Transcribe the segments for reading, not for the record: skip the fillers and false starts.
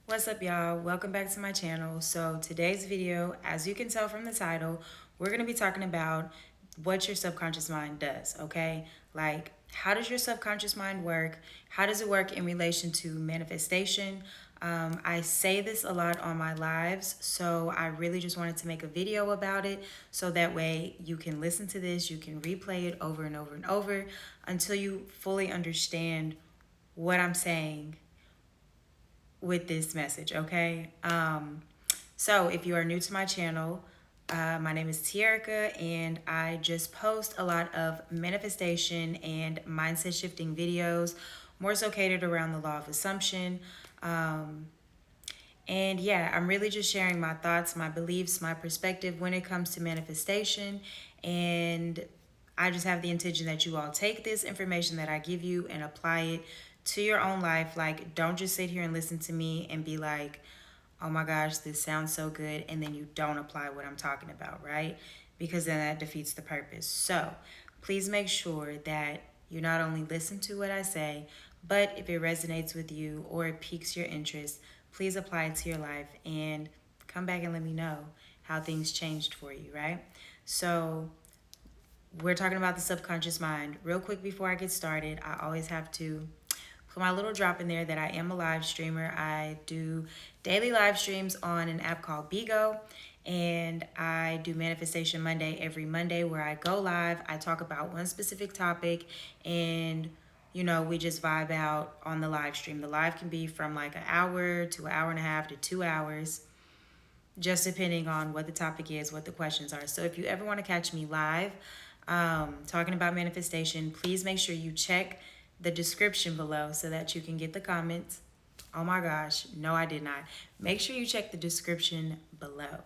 What's up, y'all? Welcome back to my channel. So today's video, as you can tell from the title, we're going to be talking about what your subconscious mind does, okay? Like, how does your subconscious mind work? How does it work in relation to manifestation? I say this a lot on my lives, so I really just wanted to make a video about it so that way you can listen to this, you can replay it over and over and over until you fully understand what I'm saying with this message, okay? So if you are new to my channel, my name is Tierica, and I just post a lot of manifestation and mindset shifting videos, more so catered around the law of assumption. And yeah, I'm really just sharing my thoughts, my beliefs, my perspective when it comes to manifestation. And I just have the intention that you all take this information that I give you and apply it to your own life. Like, don't just sit here and listen to me and be like, oh my gosh, this sounds so good, and then you don't apply what I'm talking about, right? Because then that defeats the purpose. So please make sure that you not only listen to what I say, but if it resonates with you or it piques your interest, please apply it to your life and come back and let me know how things changed for you, right? So we're talking about the subconscious mind. Real quick before I get started, I always have to put my little drop in there that I am a live streamer. I do daily live streams on an app called Bigo, and I do Manifestation Monday every Monday where I go live. I talk about one specific topic, and we just vibe out on the live stream. The live can be from like an hour to an hour and a half to 2 hours, just depending on what the topic is, what the questions are. So if you ever want to catch me live talking about manifestation, please make sure you check the description below so that you can get the comments. Oh my gosh, no, I did not. Make sure you check the description below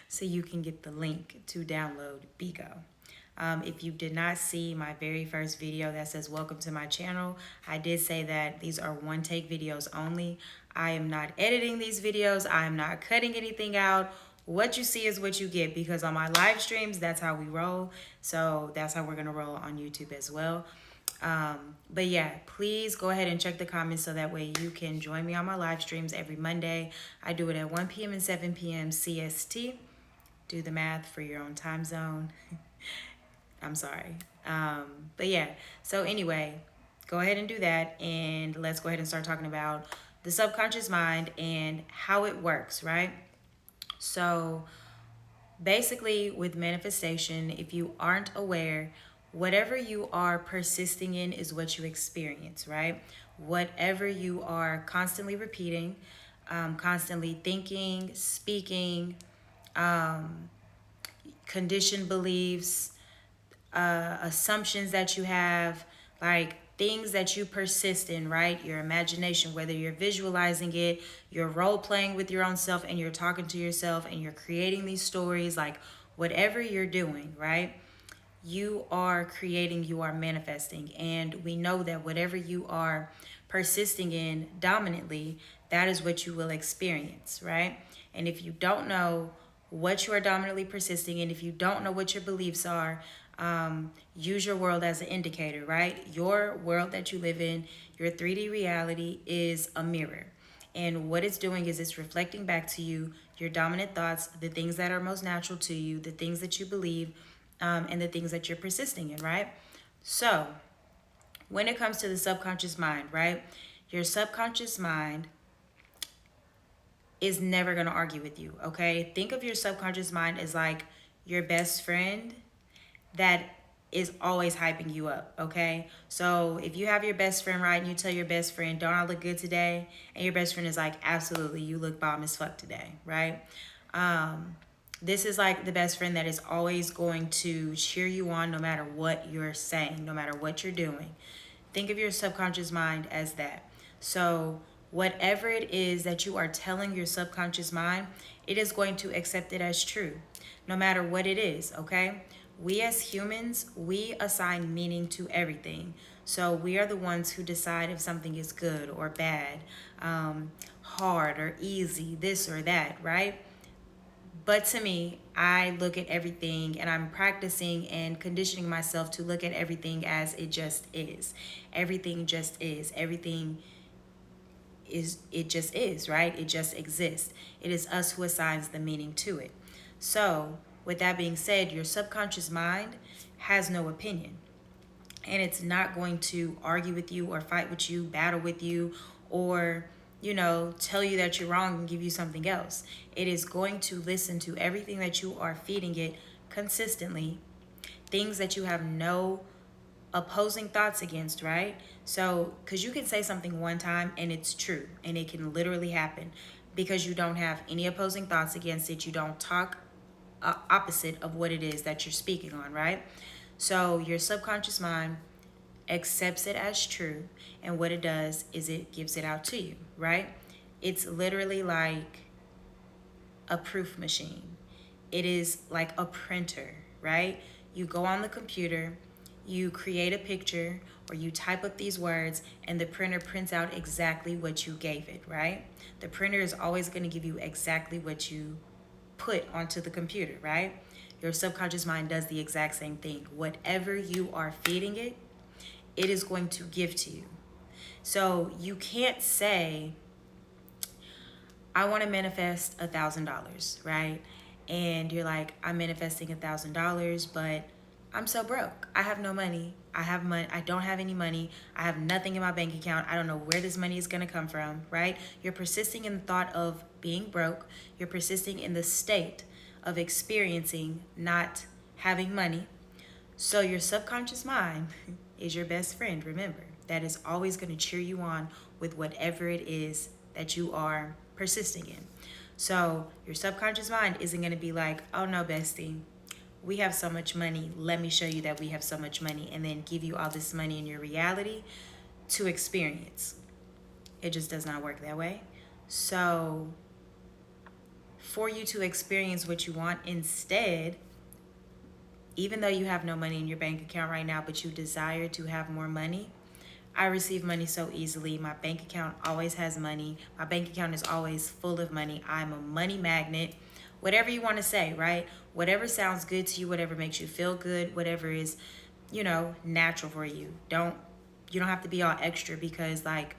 so you can get the link to download Bigo. If you did not see my very first video that says welcome to my channel, I did say that these are one take videos only. I am not editing these videos. I am not cutting anything out. What you see is what you get, because on my live streams, that's how we roll. So that's how we're going to roll on YouTube as well. But yeah, please go ahead and check the comments so that way you can join me on my live streams every Monday. I do it at 1 p.m. and 7 p.m. CST. Do the math for your own time zone. I'm sorry. But yeah, so anyway, go ahead and do that. And let's go ahead and start talking about the subconscious mind and how it works, right? So basically, with manifestation, if you aren't aware, whatever you are persisting in is what you experience, right? Whatever you are constantly repeating, constantly thinking, speaking, conditioned beliefs, assumptions that you have, like things that you persist in, right? Your imagination, whether you're visualizing it, you're role playing with your own self, and you're talking to yourself and you're creating these stories, like whatever you're doing, right? You are creating, you are manifesting. And we know that whatever you are persisting in dominantly, that is what you will experience, right? And if you don't know what you are dominantly persisting in, if you don't know what your beliefs are, use your world as an indicator, right? Your world that you live in, your 3D reality is a mirror. And what it's doing is it's reflecting back to you your dominant thoughts, the things that are most natural to you, the things that you believe, and the things that you're persisting in, right? So, when it comes to the subconscious mind, right? Your subconscious mind is never going to argue with you, okay? Think of your subconscious mind as like your best friend that is always hyping you up, okay? So if you have your best friend, right, and you tell your best friend, don't I look good today? And your best friend is like, absolutely, you look bomb as fuck today, right? This is like the best friend that is always going to cheer you on no matter what you're saying, no matter what you're doing. Think of your subconscious mind as that. So whatever it is that you are telling your subconscious mind, it is going to accept it as true, no matter what it is, okay? We as humans, we assign meaning to everything. So we are the ones who decide if something is good or bad, hard or easy, this or that, right? But to me, I look at everything and I'm practicing and conditioning myself to look at everything as it just is. Everything just is. Everything it just is, right? It just exists. It is us who assigns the meaning to it. So, with that being said, your subconscious mind has no opinion, and it's not going to argue with you or fight with you, battle with you, or tell you that you're wrong and give you something else. It is going to listen to everything that you are feeding it consistently, things that you have no opposing thoughts against, right? So, because you can say something one time and it's true and it can literally happen because you don't have any opposing thoughts against it. You don't talk opposite of what it is that you're speaking on, right? So, your subconscious mind accepts it as true, and what it does is it gives it out to you, right? It's literally like a proof machine. It is like a printer, right? You go on the computer, you create a picture, or you type up these words, and the printer prints out exactly what you gave it, right? The printer is always going to give you exactly what you put onto the computer, right? Your subconscious mind does the exact same thing. Whatever you are feeding it, it is going to give to you. So you can't say, I want to manifest $1,000, right? And you're like, I'm manifesting $1,000, but I'm so broke. I have no money. I have money. I don't have any money. I have nothing in my bank account. I don't know where this money is going to come from, right? You're persisting in the thought of being broke. You're persisting in the state of experiencing not having money. So your subconscious mind is your best friend, remember. That is always going to cheer you on with whatever it is that you are persisting in. So your subconscious mind isn't going to be like, oh no, bestie, we have so much money. Let me show you that we have so much money, and then give you all this money in your reality to experience. It just does not work that way. So for you to experience what you want instead, even though you have no money in your bank account right now, but you desire to have more money, I receive money so easily. My bank account always has money. My bank account is always full of money. I'm a money magnet. Whatever you want to say, right? Whatever sounds good to you, whatever makes you feel good, whatever is, natural for you. You don't have to be all extra, because like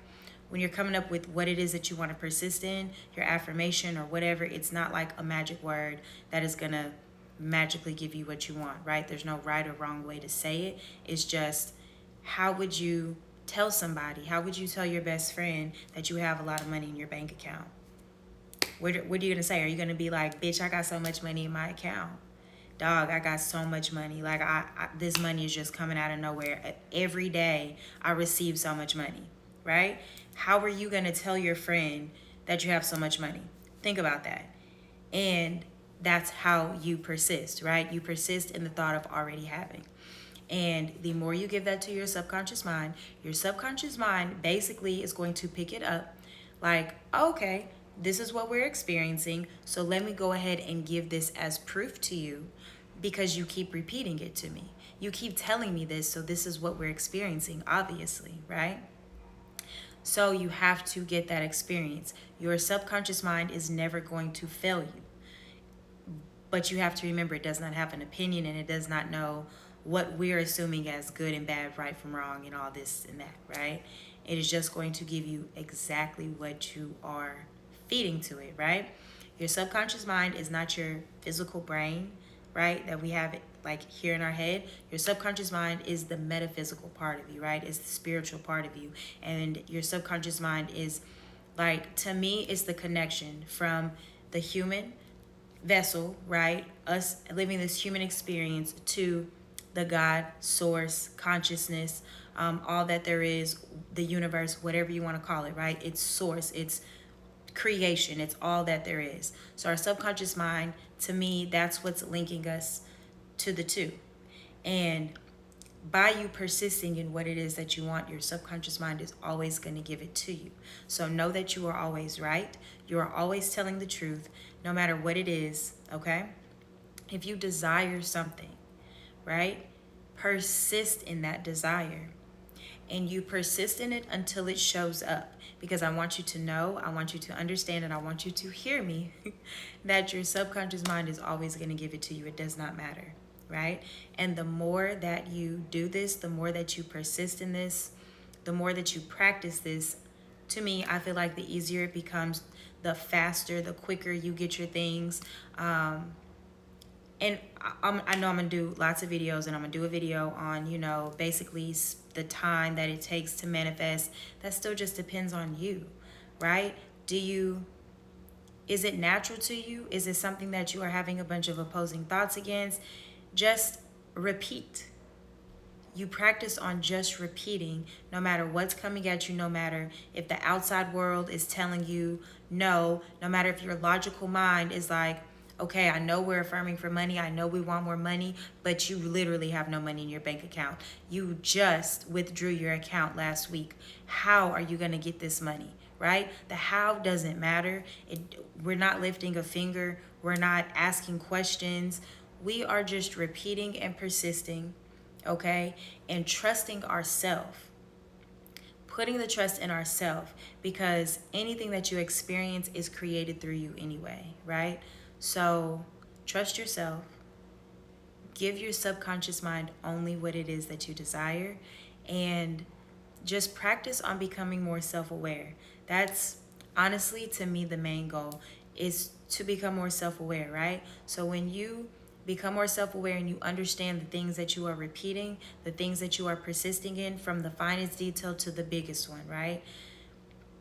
when you're coming up with what it is that you want to persist in, your affirmation or whatever, it's not like a magic word that is going to magically give you what you want, right? There's no right or wrong way to say it. It's just, how would you tell somebody? How would you tell your best friend that you have a lot of money in your bank account? What are you going to say? Are you going to be like, bitch, I got so much money in my account? Dog, I got so much money. Like, this money is just coming out of nowhere. Every day, I receive so much money, right? How are you going to tell your friend that you have so much money? Think about that. And that's how you persist, right? You persist in the thought of already having. And the more you give that to your subconscious mind basically is going to pick it up like, okay, this is what we're experiencing. So let me go ahead and give this as proof to you, because you keep repeating it to me. You keep telling me this, so this is what we're experiencing, obviously, right? So you have to get that experience. Your subconscious mind is never going to fail you. But you have to remember, it does not have an opinion, and it does not know what we're assuming as good and bad, right from wrong, and all this and that, right? It is just going to give you exactly what you are feeding to it, right? Your subconscious mind is not your physical brain, right, that we have like here in our head. Your subconscious mind is the metaphysical part of you, right? It's the spiritual part of you. And your subconscious mind is, like, to me, it's the connection from the human vessel, right? Us living this human experience, to the God, source, consciousness, all that there is, the universe, whatever you want to call it, right? It's source, it's creation, it's all that there is. So our subconscious mind, to me, that's what's linking us to the two. And by you persisting in what it is that you want, your subconscious mind is always going to give it to you. So know that you are always right. You are always telling the truth, no matter what it is, okay? If you desire something, right, persist in that desire. And you persist in it until it shows up. Because I want you to know, I want you to understand, and I want you to hear me that your subconscious mind is always going to give it to you. It does not matter, right? And the more that you do this, the more that you persist in this, the more that you practice this, to me, I feel like the easier it becomes, the faster, the quicker you get your things. And I know I'm gonna do lots of videos, and I'm gonna do a video on, basically the time that it takes to manifest. That still just depends on you, right? Is it natural to you? Is it something that you are having a bunch of opposing thoughts against? Just repeat. You practice on just repeating, no matter what's coming at you, no matter if the outside world is telling you no matter if your logical mind is like, okay, I know we're affirming for money, I know we want more money, but you literally have no money in your bank account. You just withdrew your account last week. How are you going to get this money? Right? The how doesn't matter. We're not lifting a finger. We're not asking questions. We are just repeating and persisting, okay? And trusting ourselves. Putting the trust in ourselves, because anything that you experience is created through you anyway, right? So trust yourself. Give your subconscious mind only what it is that you desire, and just practice on becoming more self-aware. That's honestly, to me, the main goal is to become more self-aware, right? So when you become more self-aware and you understand the things that you are repeating, the things that you are persisting in, from the finest detail to the biggest one, right?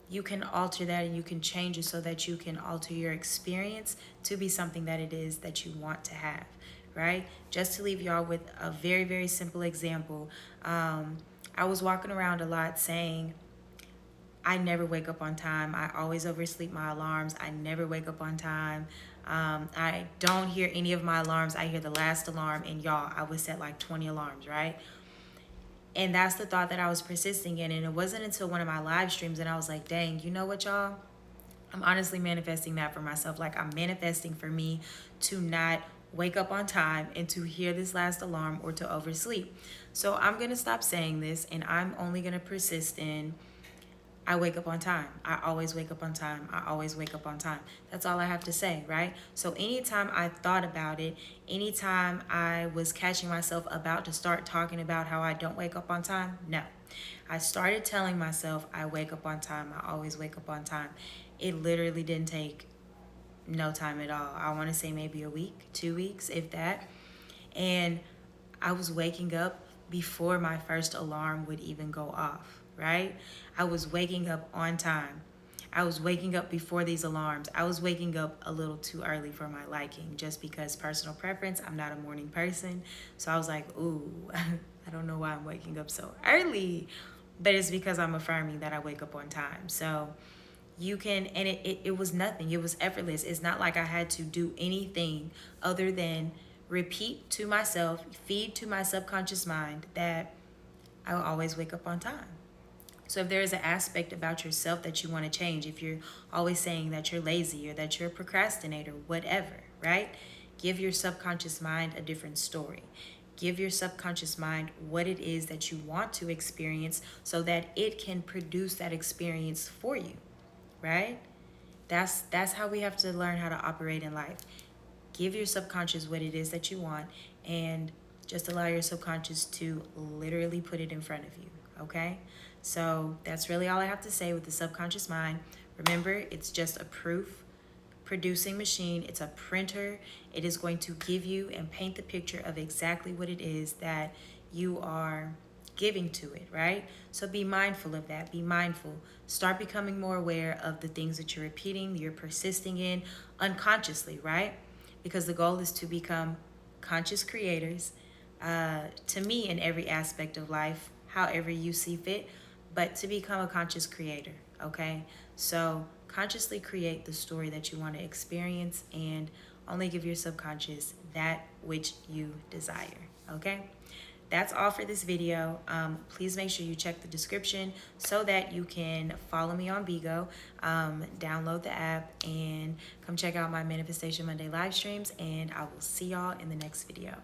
You can alter that, and you can change it so that you can alter your experience to be something that it is that you want to have, right? Just to leave y'all with a very, very simple example. I was walking around a lot saying, I never wake up on time. I always oversleep my alarms. I never wake up on time. I don't hear any of my alarms. I hear the last alarm, and y'all, I would set like 20 alarms, right? And that's the thought that I was persisting in. And it wasn't until one of my live streams and I was like, dang, you know what, y'all? I'm honestly manifesting that for myself. Like, I'm manifesting for me to not wake up on time and to hear this last alarm or to oversleep. So I'm going to stop saying this, and I'm only going to persist in, I wake up on time. I always wake up on time. I always wake up on time. That's all I have to say, right? So anytime I thought about it, anytime I was catching myself about to start talking about how I don't wake up on time, no. I started telling myself I wake up on time. I always wake up on time. It literally didn't take no time at all. I want to say maybe a week, 2 weeks, if that. And I was waking up before my first alarm would even go off, right? I was waking up on time. I was waking up before these alarms. I was waking up a little too early for my liking, just because personal preference. I'm not a morning person. So I was like, ooh, I don't know why I'm waking up so early. But it's because I'm affirming that I wake up on time. So you can, and it was nothing. It was effortless. It's not like I had to do anything other than repeat to myself, feed to my subconscious mind that I will always wake up on time. So if there is an aspect about yourself that you want to change, if you're always saying that you're lazy or that you're a procrastinator, whatever, right? Give your subconscious mind a different story. Give your subconscious mind what it is that you want to experience so that it can produce that experience for you, right? That's how we have to learn how to operate in life. Give your subconscious what it is that you want, and just allow your subconscious to literally put it in front of you, okay? So that's really all I have to say with the subconscious mind. Remember, it's just a proof producing machine. It's a printer. It is going to give you and paint the picture of exactly what it is that you are giving to it, right? So be mindful of that. Be mindful. Start becoming more aware of the things that you're repeating, you're persisting in unconsciously, right? Because the goal is to become conscious creators, to me, in every aspect of life, however you see fit, but to become a conscious creator, okay? So consciously create the story that you want to experience, and only give your subconscious that which you desire, okay? That's all for this video. Please make sure you check the description so that you can follow me on Bigo, download the app, and come check out my Manifestation Monday live streams, and I will see y'all in the next video.